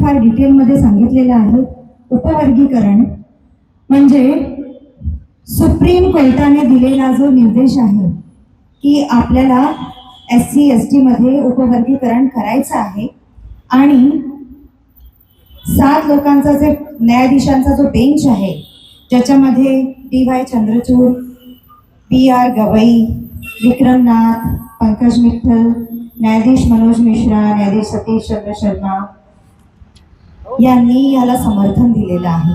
फार डिटेलमध्ये सांगितलेलं आहे. उपवर्गीकरण म्हणजे सुप्रीम कोर्टाने दिलेला जो निर्देश आहे की आपल्याला SC ST मध्ये उपवर्गीकरण करायचं आहे आणि 7 लोकांचा जे न्यायाधीशांचा जो बेंच आहे ज्याच्यामध्ये DY चंद्रचूड, PR गवई, विक्रमनाथ, पंकज मित्तल, न्यायाधीश मनोज मिश्रा, न्यायाधीश सतीश चंद्र शर्मा यांनी याला समर्थन दिलेलं आहे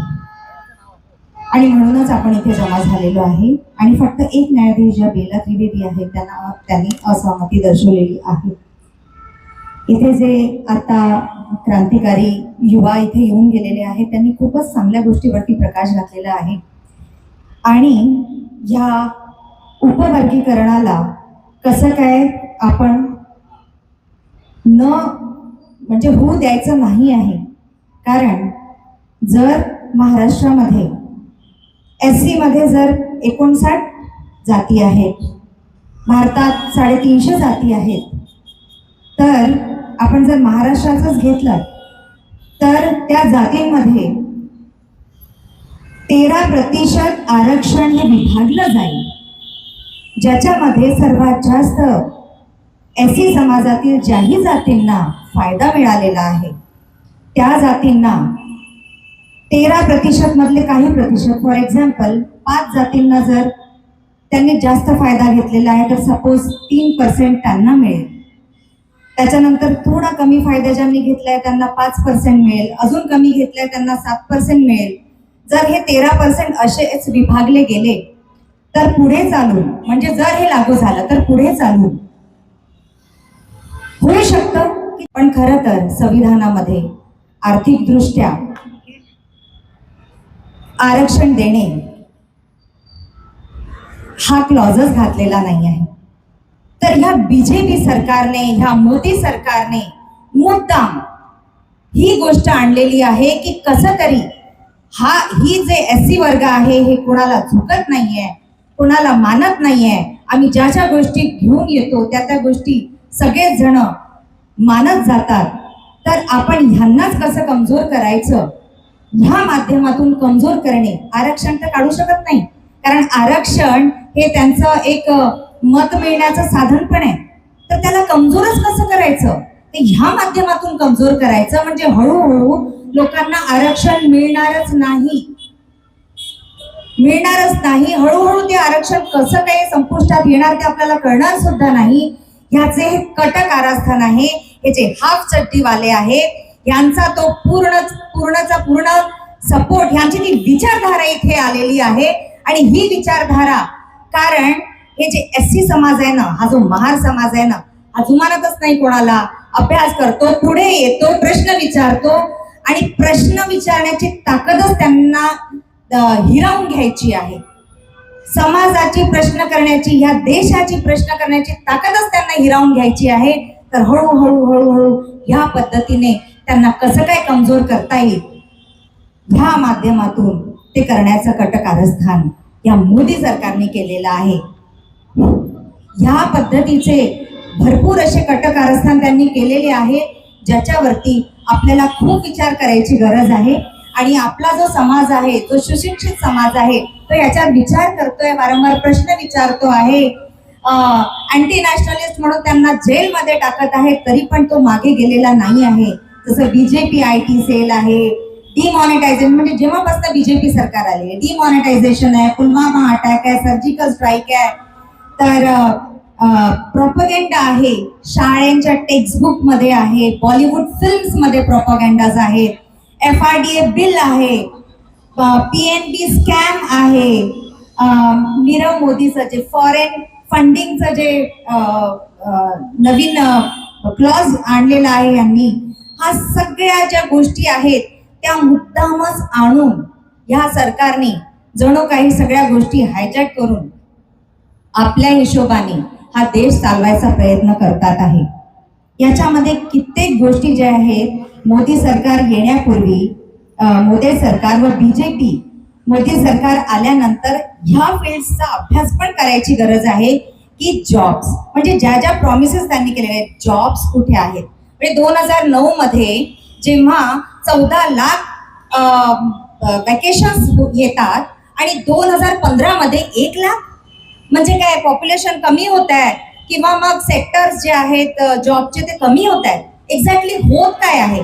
आणि म्हणूनच आपण इथे जमा झालेलो आहे. आणि फक्त एक न्यायाधीश ज्या बेला त्रिवेदी आहेत त्यांनी असहमती दर्शवलेली आहे. इथे जे आता क्रांतिकारी युवा इथे येऊन गेलेले आहेत त्यांनी खूपच चांगल्या गोष्टीवरती प्रकाश घातलेला आहे आणि ह्या उपवर्गीकरणाला कसं काय आपण म्हणजे होऊ द्यायचं नाही आहे. कारण जर महाराष्ट्रामध्ये SC मध्ये जर 59 जाती आहेत, भारतात 350 जाती आहेत, तर आपण जर महाराष्ट्राचंच घेतलं तर त्या जातींमध्ये 13% आरक्षण हे विभागलं जाईल, ज्याच्यामध्ये सर्वात जास्त SC समाजातील ज्याही जातींना फायदा मिळालेला आहे त्या जातींना 13% मधले काही प्रतिशत, फॉर एक्झाम्पल 5 जातींना जर त्यांनी जास्त फायदा घेतलेला आहे तर सपोज 3% त्यांना मिळेल. त्याच्यानंतर थोडा कमी फायदा ज्यांनी घेतलाय त्यांना 5% मिळेल, अजून कमी घेतलाय त्यांना 7% मिळेल. जर हे 13% असेच विभागले गेले तर पुढे चालून, म्हणजे जर हे लागू झालं तर पुढे चालून होऊ शकतं. पण खरं तर संविधानामध्ये आर्थिकदृष्ट्या आरक्षण देणे हा क्लॉजच घातलेला नाही आहे. तर ह्या BJP सरकारने, ह्या मोदी सरकारने मुद्दाम ही गोष्ट आणलेली आहे की कसं तरी ही जे SC वर्ग आहे हे कोणाला झुकत नाहीये, कोणाला मानत नाहीये. आम्ही ज्या ज्या गोष्टी घेऊन येतो त्या गोष्टी सगळेच जण मानत जातात. तर आपण ह्यांनाच कसं कमजोर करायचं, ह्या माध्यमातून कमजोर करणे. आरक्षण तर काढू शकत नाही, कारण आरक्षण हे त्यांचं एक मत मिळण्याचं साधन पण आहे. तर त्याला कमजोरच कसं करायचं, ते ह्या माध्यमातून कमजोर करायचं. म्हणजे हळूहळू लोकांना आरक्षण मिळणारच नाही. हळूहळू ते आरक्षण कसं काही संपुष्टात येणार ते आपल्याला कळणार सुद्धा नाही. ह्याचे कट कारस्थान आहे. हे जे हाफ चड्डीवाले आहेत यांचा तो पूर्ण सपोर्ट, ह्यांची ती विचारधारा इथे आलेली आहे. आणि ही विचारधारा, कारण हे जे SC समाज आहे ना, हा जो महार समाज आहे ना, हा जुमानतच नाही कोणाला. अभ्यास करतो, पुढे येतो, प्रश्न विचारतो आणि प्रश्न विचारण्याची ताकदच त्यांना हिरावून घ्यायची आहे. समाजाची प्रश्न करण्याची, ह्या देशाची प्रश्न करण्याची ताकदच त्यांना हिरावून घ्यायची आहे. तर हळूहळू ह्या पद्धतीने त्यांना कसं काय कमजोर करता येईल, ह्या माध्यमातून ते करण्याचं कटकारस्थान या मोदी सरकारने केलेलं आहे. ह्या पद्धतीचे भरपूर असे कटकारस्थान त्यांनी केलेले आहे, ज्याच्यावरती आपल्याला खूप विचार करायची गरज आहे. आणि आपला जो समाज आहे, जो सुशिक्षित समाज आहे, तो याच्यावर विचार करतोय, वारंवार प्रश्न विचारतो आहे. अँटी नॅशनलिस्ट म्हणून त्यांना जेलमध्ये टाकत आहे, तरी पण तो मागे गेलेला नाही आहे. जसं BJP IT सेल आहे, डिमॉनिटायझेशन, म्हणजे जेव्हापासून BJP सरकार आली, डिमॉनिटायझेशन आहे, पुलवामा अटॅक आहे, सर्जिकल स्ट्राईक आहे, तर प्रोपगेंडा आहे, शाळेंच्या टेक्स्टबुक मध्ये आहे, बॉलिवूड फिल्म्स मध्ये प्रोपगेंडाज आहेत, FRDA बिल आहे, PNB स्कॅम आहे, नीरव मोदीचं जे फॉरेन फंडिंगचं जे नवीन क्लॉज आणलेला आहे यांनी, हा सगळ्या ज्या गोष्टी आहेत त्या मुद्दामच आणून ह्या सरकारने जणू काही सगळ्या गोष्टी हायजॅक करून आपल्या हिशोबाने हा देश चालवायचा प्रयत्न करतात आहे. याच्यामध्ये कित्येक गोष्टी ज्या आहेत, मोदी सरकार येण्यापूर्वी मोदी सरकार व BJP मोदी सरकार आल्यानंतर ह्या फील्ड्सचा अभ्यास पण करायची गरज आहे की जॉब्स, म्हणजे ज्या ज्या प्रॉमिसेस त्यांनी केलेले आहेत, जॉब्स कुठे आहेत. म्हणजे 2009 मध्ये जेव्हा 14 लाख वॅकेशन्स येतात आणि 2015 मध्ये 1 लाख. म्हणजे काय, पॉप्युलेशन कमी होत आहे किंवा मग सेक्टर्स जे आहेत जॉबचे ते कमी होत आहेत? एक्झॅक्टली होत काय आहे?